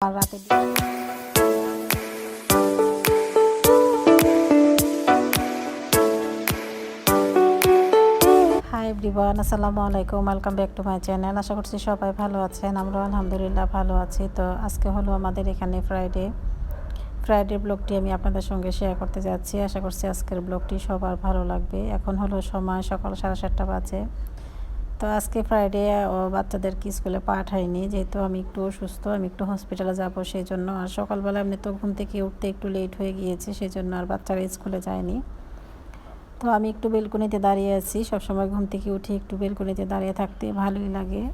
আর রাতে high everyone, আসসালামু আলাইকুম। Welcome back to my channel. আশা করছি সবাই ভালো আছেন। আমরা আলহামদুলিল্লাহ ভালো আছি। তো আজকে হলো আমাদের এখানে ফ্রাইডে ব্লগটি আমি আপনাদের সঙ্গে শেয়ার করতে যাচ্ছি। আশা করছি আজকের ব্লগটি সবার ভালো লাগবে। এখন হলো সময় সকাল 7:30 বাজে। তো আজকে ফ্রাইডে বাচ্চাদেরকে স্কুলে পাঠাইনি, যেহেতু আমি একটু অসুস্থ, আমি একটু হসপিটালে যাব সেই জন্য। আর সকালবেলা এমনি তো ঘুম থেকে উঠতে একটু লেট হয়ে গিয়েছে, সেই জন্য আর বাচ্চারা স্কুলে যায়নি। তো আমি একটু বেলকনিতে দাঁড়িয়ে আছি। সবসময় ঘুম থেকে উঠে একটু বেলকনিতে দাঁড়িয়ে থাকতে ভালোই লাগে।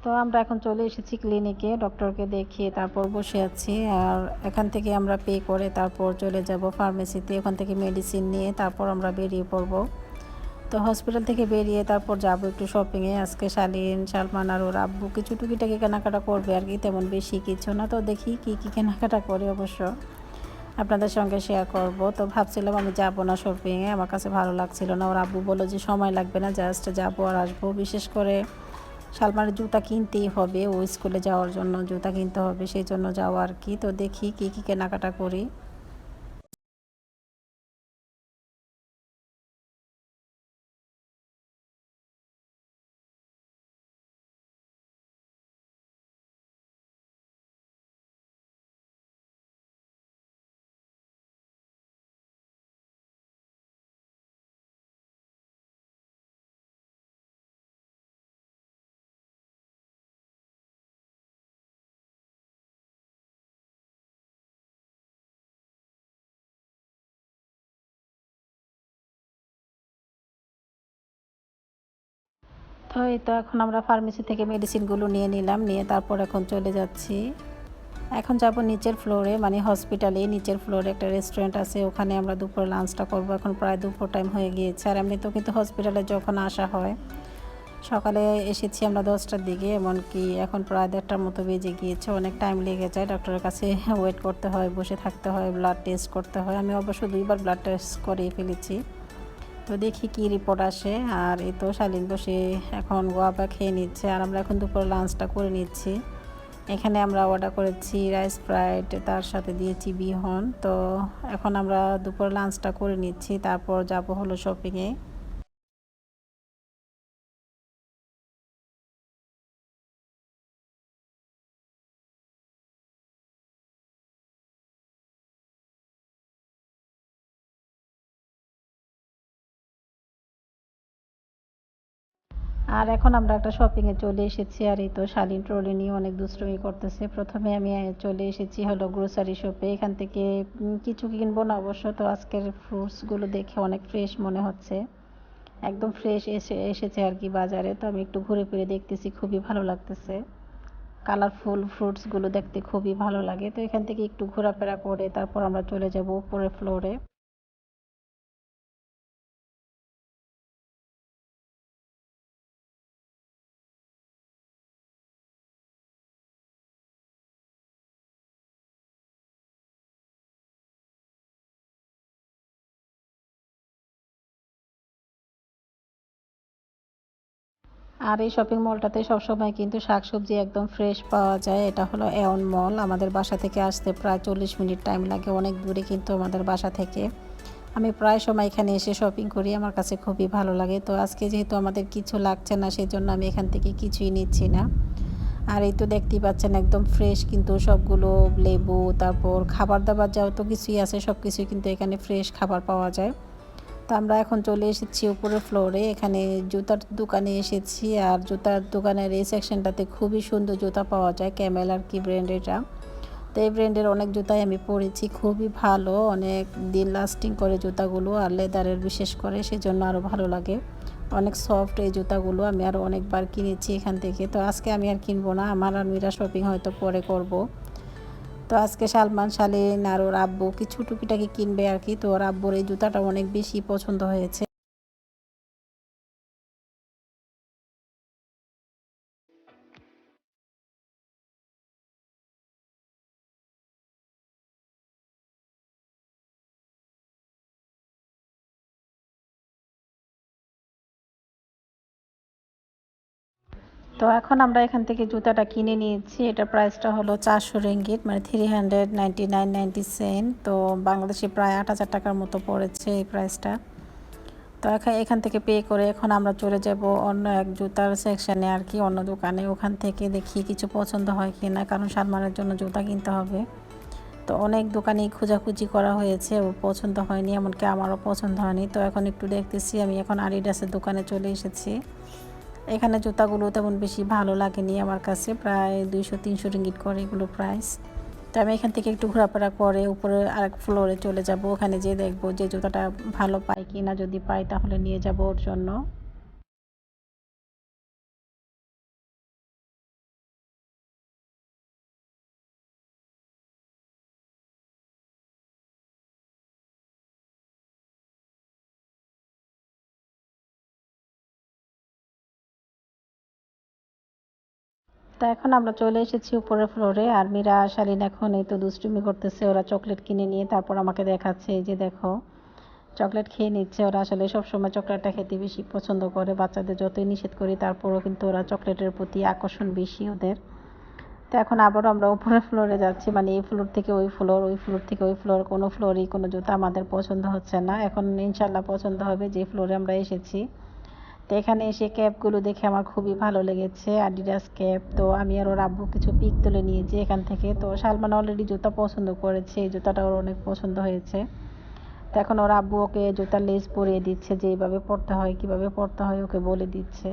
তো আমরা এখন চলে এসেছি ক্লিনিকে, ডক্টরকে দেখিয়ে তারপর বসে আছি। আর এখান থেকে আমরা পে করে তারপর চলে যাব ফার্মেসিতে, ওখান থেকে মেডিসিন নিয়ে তারপর আমরা বেরিয়ে পড়ব। তো হসপিটাল থেকে বেরিয়ে তারপর যাব একটু শপিংয়ে। আজকে শালীন, সালমান আর ওর আব্বু কিছু টুকিটাকি কেনাকাটা করবে আর কি, তেমন বেশি কিছু না। তো দেখি কি কি কেনাকাটা করে অবশ্য আপনাদের সঙ্গে শেয়ার করব। তো ভাবছিলাম আমি যাব না শপিংয়ে, আমার কাছে ভালো লাগছিল না। ওর আব্বু বলল যে সময় লাগবে না, জাস্ট যাবো আর আসবো। বিশেষ করে সালমানের জুতা কিনতেই হবে, ও স্কুলে যাওয়ার জন্য জুতা কিনতে হবে, সেই জন্য যাওয়া আর কি। তো দেখি কি কি কেনাকাটা করি। তো এই তো এখন আমরা ফার্মেসি থেকে মেডিসিনগুলো নিয়ে নিলাম, নিয়ে তারপর এখন চলে যাচ্ছি। এখন যাব নিচের ফ্লোরে, মানে হসপিটালে নিচের ফ্লোরে একটা রেস্টুরেন্ট আছে, ওখানে আমরা দুপুরে লাঞ্চটা করব। এখন প্রায় দুপুর টাইম হয়ে গিয়েছে। আর এমনিতেও কিন্তু হসপিটালে যখন আসা হয়, সকালে এসেছি আমরা 10টার দিকে, এমনকি এখন প্রায় 1:30টার মতো বেজে গিয়েছে। অনেক টাইম লেগে যায়, ডক্টরের কাছে ওয়েট করতে হয়, বসে থাকতে হয়, ব্লাড টেস্ট করতে হয়। আমি অবশ্য 2বার ব্লাড টেস্ট করে ফেলেছি। তো দেখি কি রিপোর্ট আসে। আর এই তো শালীন বসে এখন গোয়াবা খেয়ে নিচ্ছে, আর আমরা এখন দুপুরে লাঞ্চটা করে নিচ্ছি। এখানে আমরা অর্ডার করেছি রাইস ফ্রাইড, তার সাথে দিয়েছি বিহন। তো এখন আমরা দুপুরে লাঞ্চটা করে নিচ্ছি, তারপর যাব হলো শপিংয়ে। আর এখন আমরা একটা শপিংয়ে চলে এসেছি। আর এই তো শালীন ট্রলি নিয়ে অনেক দুষ্টুমি করতেছে। প্রথমে আমি চলে এসেছি হলো গ্রোসারি শপে। এখান থেকে কিছু কিনবো না অবশ্য। তো আজকের ফ্রুটসগুলো দেখে অনেক ফ্রেশ মনে হচ্ছে, একদম ফ্রেশ এসেছে আর কি বাজারে। তো আমি একটু ঘুরে ফিরে দেখতেছি, খুবই ভালো লাগতেছে। কালারফুল ফ্রুটসগুলো দেখতে খুবই ভালো লাগে। তো এখান থেকে একটু ঘোরাফেরা করে তারপর আমরা চলে যাব উপরের ফ্লোরে। আর এই শপিং মলটাতে সবসময় কিন্তু শাকসবজি একদম ফ্রেশ পাওয়া যায়। এটা হলো এওন মল। আমাদের বাসা থেকে আসতে প্রায় 40 মিনিট টাইম লাগে, অনেক দূরে কিন্তু আমাদের বাসা থেকে। আমি প্রায় সময় এখানে এসে শপিং করি, আমার কাছে খুবই ভালো লাগে। তো আজকে যেহেতু আমাদের কিছু লাগছে না, সেই জন্য আমি এখান থেকে কিছুই নিচ্ছি না। আর এই তো দেখতেই পাচ্ছেন একদম ফ্রেশ কিন্তু সবগুলো, লেবু, তারপর খাবার দাবার যত কিছুই আছে সব কিছুই কিন্তু এখানে ফ্রেশ খাবার পাওয়া যায়। তো আমরা এখন চলে এসেছি উপরের ফ্লোরে, এখানে জুতার দোকানে এসেছি। আর জুতার দোকানের এই সেকশনটাতে খুবই সুন্দর জুতা পাওয়া যায়, ক্যামেল আর কি ব্র্যান্ড এটা। তো এই ব্র্যান্ডের অনেক জুতাই আমি পরেছি, খুবই ভালো, অনেক দিন লাস্টিং করে জুতাগুলো, আর লেদারের বিশেষ করে, সেজন্য আরও ভালো লাগে। অনেক সফট এই জুতাগুলো। আমি আরও অনেকবার কিনেছি এখান থেকে। তো আজকে আমি আর কিনবো না, আমার আর মীরা শপিং হয়তো পরে করব। তো আজকে সালমান, শালীন আর ওর আব্বু কিছু টুকিটাকি কিনবে আর কি। তো ওর আব্বুর এই জুতাটা অনেক বেশি পছন্দ হয়েছে। তো এখন আমরা এখান থেকে জুতাটা কিনে নিয়েছি। এটা প্রাইসটা হলো 400 রিঙ্গিট, মানে 399.90 তো বাংলাদেশে প্রায় 8,000 টাকার মতো পড়েছে এই প্রাইসটা। তো এখান থেকে পে করে এখন আমরা চলে যাব অন্য এক জুতার সেকশানে আর কি, অন্য দোকানে। ওখান থেকে দেখি কিছু পছন্দ হয় কি না, কারণ সালমানের জন্য জুতা কিনতে হবে। তো অনেক দোকানেই খোঁজাখুঁজি করা হয়েছে, ওর পছন্দ হয়নি, এমনকি আমারও পছন্দ হয়নি। তো এখন একটু দেখতেছি, আমি এখন আডিডাসের দোকানে চলে এসেছি। এখানে জুতাগুলো তেমন বেশি ভালো লাগেনি আমার কাছে, প্রায় 200-300 রিঙ্গিট করে এগুলো প্রাইস। তো আমি এখান থেকে একটু ঘোরাফেরা করে উপরে আরেক ফ্লোরে চলে যাব, ওখানে যেয়ে দেখবো যে জুতাটা ভালো পাই কি না, যদি পাই তাহলে নিয়ে যাব ওর জন্য। তো এখন আমরা চলে এসেছি উপরের ফ্লোরে, আর মীরা আর শালীন এখন এই তো দুষ্টুমি করতেছে। ওরা চকলেট কিনে নিয়ে তারপর আমাকে দেখাচ্ছে, এই যে দেখো চকলেট খেয়ে নিচ্ছে। ওরা আসলে সবসময় চকলেটটা খেতে বেশি পছন্দ করে, বাচ্চাদের যতই নিষেধ করি তারপরও কিন্তু ওরা চকলেটের প্রতি আকর্ষণ বেশি ওদের। তো এখন আবারও আমরা উপরের ফ্লোরে যাচ্ছি, মানে এই ফ্লোর থেকে ওই ফ্লোর, ওই ফ্লোর থেকে ওই ফ্লোর, কোনো ফ্লোরই কোনো জুতা আমাদের পছন্দ হচ্ছে না। এখন ইনশাল্লাহ পছন্দ হবে যে ফ্লোরে আমরা এসেছি। তো এখানে এসে ক্যাপগুলো দেখে আমার খুবই ভালো লেগেছে, অ্যাডিডাস ক্যাপ। তো আমি আর ওর আব্বু কিছু পিক তুলে নিয়েছি এখান থেকে। তো সালমান অলরেডি জুতা পছন্দ করেছে, এই জুতাটা ওর অনেক পছন্দ হয়েছে। তো এখন ওর আব্বু ওকে জুতার লেস পরিয়ে দিচ্ছে, যে এইভাবে পরতে হয়, কীভাবে পরতে হয় ওকে বলে দিচ্ছে।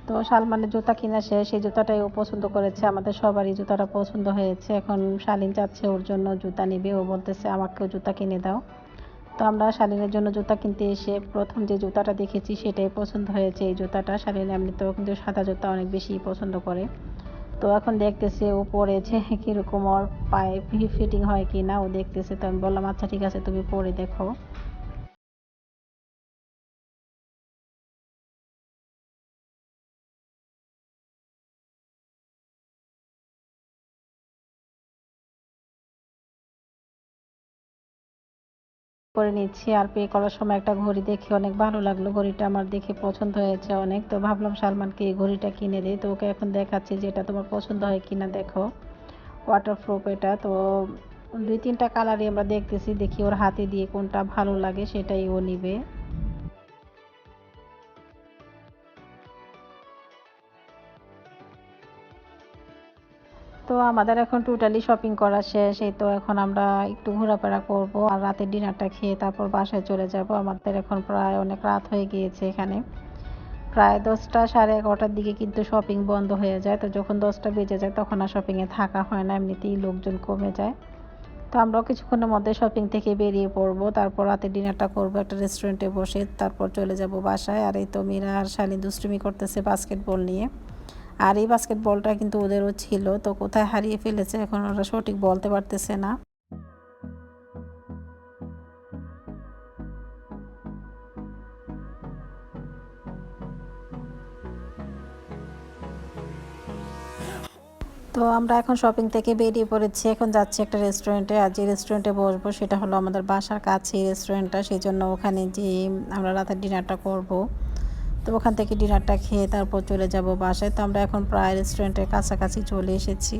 তো সালমানের জুতা কিনা শেষ, সেই জুতাটাই ও পছন্দ করেছে, আমাদের সবারই জুতাটা পছন্দ হয়েছে। এখন শালীন চাচ্ছে ওর জন্য জুতা নিবে, ও বলতেছে আমাকেও জুতা কিনে দাও। তো আমরা শালীনের জন্য জুতা কিনতে এসে প্রথম যে জুতাটা দেখেছি সেটাই পছন্দ হয়েছে, এই জুতাটা। শালীন এমনিতেও কিন্তু সাদা জুতা অনেক বেশি পছন্দ করে। তো এখন দেখতেছে ও পরেছে কীরকম, ওর পায়ে ফিটিং হয় কি না ও দেখতেছে। তো আমি বললাম আচ্ছা ঠিক আছে, তুমি পরে দেখো। করে নিচ্ছি, আর পে করার সময় একটা ঘড়ি দেখে অনেক ভালো লাগলো, ঘড়িটা আমার দেখে পছন্দ হয়েছে অনেক। তো ভাবলাম সালমানকে এই ঘড়িটা কিনে দিই। তো ওকে এখন দেখাচ্ছি যে এটা তোমার পছন্দ হয় কিনা দেখো, ওয়াটারপ্রুফ এটা। তো 2-3টা কালারই আমরা দেখতেছি, দেখি ওর হাতে দিয়ে কোনটা ভালো লাগে সেটাই ও নিবে। তো আমাদের এখন টোটালি শপিং করা শেষ। এই তো এখন আমরা একটু ঘোরাফেরা করব আর রাতের ডিনারটা খেয়ে তারপর বাসায় চলে যাব। আমাদের এখন প্রায় অনেক রাত হয়ে গিয়েছে এখানে, প্রায় 10টা 11:30টার দিকে কিন্তু শপিং বন্ধ হয়ে যায়। তো যখন 10টা বেজে যায় তখন আর শপিংয়ে থাকা হয় না, এমনিতেই লোকজন কমে যায়। তো আমরাও কিছুক্ষণের মধ্যে শপিং থেকে বেরিয়ে পড়বো, তারপর রাতে ডিনারটা করবো একটা রেস্টুরেন্টে বসে, তারপর চলে যাব বাসায়। আর এই তো মীরা আর শালীন দুষ্টুমি করতেছে বাস্কেটবল নিয়ে। আর এই বাস্কেটবলটা কিন্তু ওদেরও ছিল, তো কোথায় হারিয়ে ফেলেছে এখন ওরা সঠিক বলতে পারতেছে না। তো আমরা এখন শপিং থেকে বেরিয়ে পড়েছি, এখন যাচ্ছি একটা রেস্টুরেন্টে। আর যে রেস্টুরেন্টে বসবো সেটা হলো আমাদের বাসার কাছেই রেস্টুরেন্টটা, সেই জন্য ওখানে যে আমরা রাতের ডিনারটা করব। তো ওখান থেকে ডিনারটা খেয়ে তারপর চলে যাব বাসায়। তো আমরা এখন প্রায় রেস্টুরেন্টের কাছাকাছি চলে এসেছি।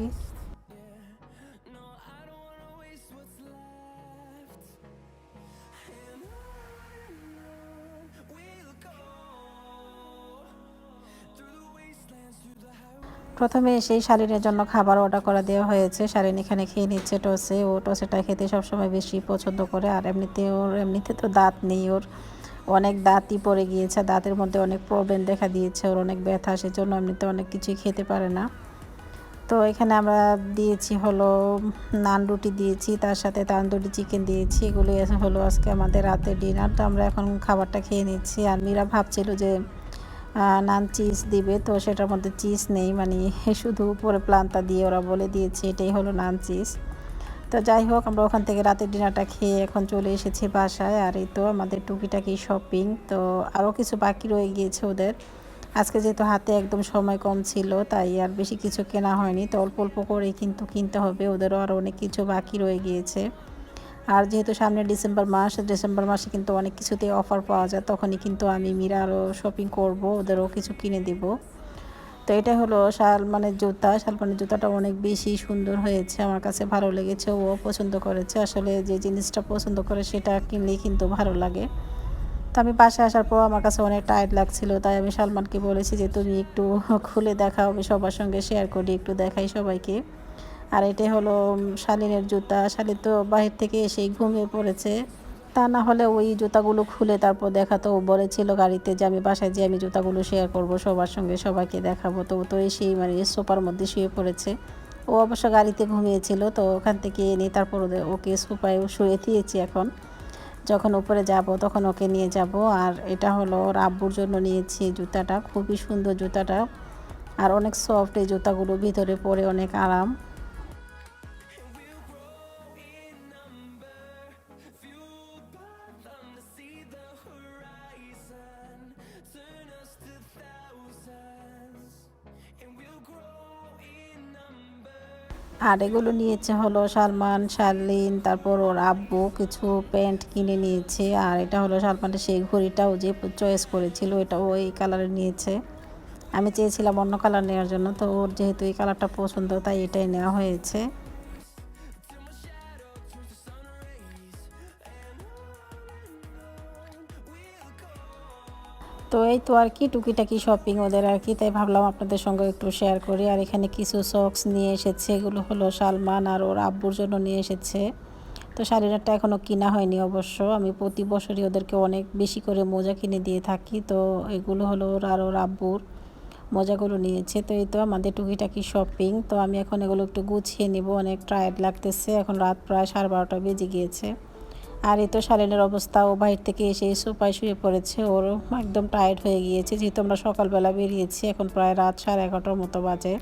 প্রথমে এসেই শালীনের জন্য খাবার অর্ডার করে দেওয়া হয়েছে। শালীন এখানে খেয়ে নিচ্ছে টসে। ও টসেটা খেতে সবসময় বেশি পছন্দ করে। আর এমনিতে তো দাঁত নেই ওর। অনেক দাঁতই পড়ে গিয়েছে। দাঁতের মধ্যে অনেক প্রবলেম দেখা দিয়েছে। ওর অনেক ব্যথা, সেজন্য এমনিতে অনেক কিছুই খেতে পারে না। তো এখানে আমরা দিয়েছি হলো নান রুটি দিয়েছি, তার সাথে তান্দুরি চিকেন দিয়েছি। এগুলো হলো আজকে আমাদের রাতের ডিনার। তো আমরা এখন খাবারটা খেয়ে নিচ্ছি। আর মীরা ভাবছিল যে নান চিজ দিবে, তো সেটার মধ্যে চিজ নেই, মানে শুধু উপরে প্লান্তা দিয়ে ওরা বলে দিয়েছে এটাই হলো নান চিজ। তো যাই হোক, আমরা ওখান থেকে রাতের ডিনারটা খেয়ে এখন চলে এসেছি বাসায়। আর এই তো আমাদের টুকিটাকি শপিং। তো আরও কিছু বাকি রয়ে গিয়েছে ওদের। আজকে যেহেতু হাতে একদম সময় কম ছিল, তাই আর বেশি কিছু কেনা হয়নি। তো অল্প অল্প করেই কিন্তু কিনতে হবে, ওদেরও আরও অনেক কিছু বাকি রয়ে গিয়েছে। আর যেহেতু সামনে ডিসেম্বর মাসে কিন্তু অনেক কিছুতেই অফার পাওয়া যায়, তখনই কিন্তু আমি মীরা আরও শপিং করব, ওদেরও কিছু কিনে দিব। তো এটা হলো শালমানের জুতাটা অনেক বেশি সুন্দর হয়েছে, আমার কাছে ভালো লেগেছে, ও পছন্দ করেছে। আসলে যে জিনিসটা পছন্দ করে সেটা কিনলেই কিন্তু ভালো লাগে। তো আমি বাসায় আসার পর আমার কাছে অনেক টায়ার্ড লাগছিল, তাই আমি সালমানকে বলেছি যে তুমি একটু খুলে দেখাও, আমি সবার সঙ্গে শেয়ার করি, একটু দেখাই সবাইকে। আর এটাই হলো শালীনের জুতা। শালীন তো বাহির থেকে এসেই ঘুমিয়ে পড়েছে। তা না হলে ওই জুতাগুলো খুলে তারপর দেখাতো। ও বলেছিল গাড়িতে যে আমি বাসায় যেয়ে আমি জুতাগুলো শেয়ার করব সবার সঙ্গে, সবাইকে দেখাবো। তো ও তো এসেই মানে সোফার মধ্যে শুয়ে পড়েছে। ও অবশ্য গাড়িতে ঘুমিয়েছিল, তো ওখান থেকে এনে তারপর ওকে সোফায় শুয়ে দিয়েছি। এখন যখন উপরে যাব তখন ওকে নিয়ে যাব। আর এটা হলো ওর আব্বুর জন্য নিয়েছি জুতাটা, খুবই সুন্দর জুতাটা। আর অনেক সফট এই জুতাগুলো, ভিতরে পরে অনেক আরাম। আর এগুলো নিয়েছে হলো সালমান, শালীন, তারপর ওর আব্বু কিছু প্যান্ট কিনে নিয়েছে। আর এটা হলো সালমানের সেই ঘড়িটাও যে চয়েস করেছিল, এটা ওই কালারে নিয়েছে। আমি চেয়েছিলাম অন্য কালার নেওয়ার জন্য, তো ওর যেহেতু এই কালারটা পছন্দ তাই এটাই নেওয়া হয়েছে। তো এই তো আর কি টুকিটাকি শপিং ওদের আর কি, তাই ভাবলাম আপনাদের সঙ্গে একটু শেয়ার করি। আর এখানে কিছু সক্স নিয়ে এসেছে, এগুলো হলো সালমান আর ওর আব্বুর জন্য নিয়ে এসেছে। তো শাড়িটা এখনও কিনা হয়নি অবশ্য, আমি প্রতি বছরই ওদেরকে অনেক বেশি করে মোজা কিনে দিয়ে থাকি। তো এগুলো হলো ওর আর ওর আব্বুর মোজাগুলো নিয়েছে। তো এই তো আমাদের টুকিটাকি শপিং। তো আমি এখন এগুলো একটু গুছিয়ে নিব, অনেক টায়ার্ড লাগতেছে, এখন রাত প্রায় 12:30 বেজে গিয়েছে। আর এই তো শালীনের অবস্থা, ও বাইরে থেকে এসে সোফায় শুয়ে পড়েছে, ওর একদম টায়ার্ড হয়ে গিয়েছে, যেহেতু আমরা সকালবেলা বেরিয়েছি, এখন প্রায় রাত 11:30 মতো বাজে।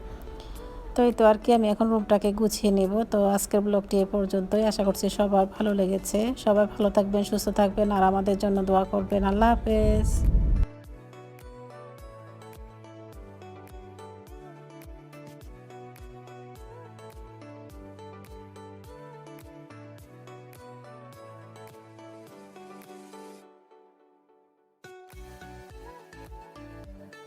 তো এই তো আর কি, আমি এখন রুমটাকে গুছিয়ে নেব। তো আজকের ব্লগটি এ পর্যন্তই, আশা করছি সবার ভালো লেগেছে। সবাই ভালো থাকবেন, সুস্থ থাকবেন, আর আমাদের জন্য দোয়া করবেন। আল্লাহ হাফেজ।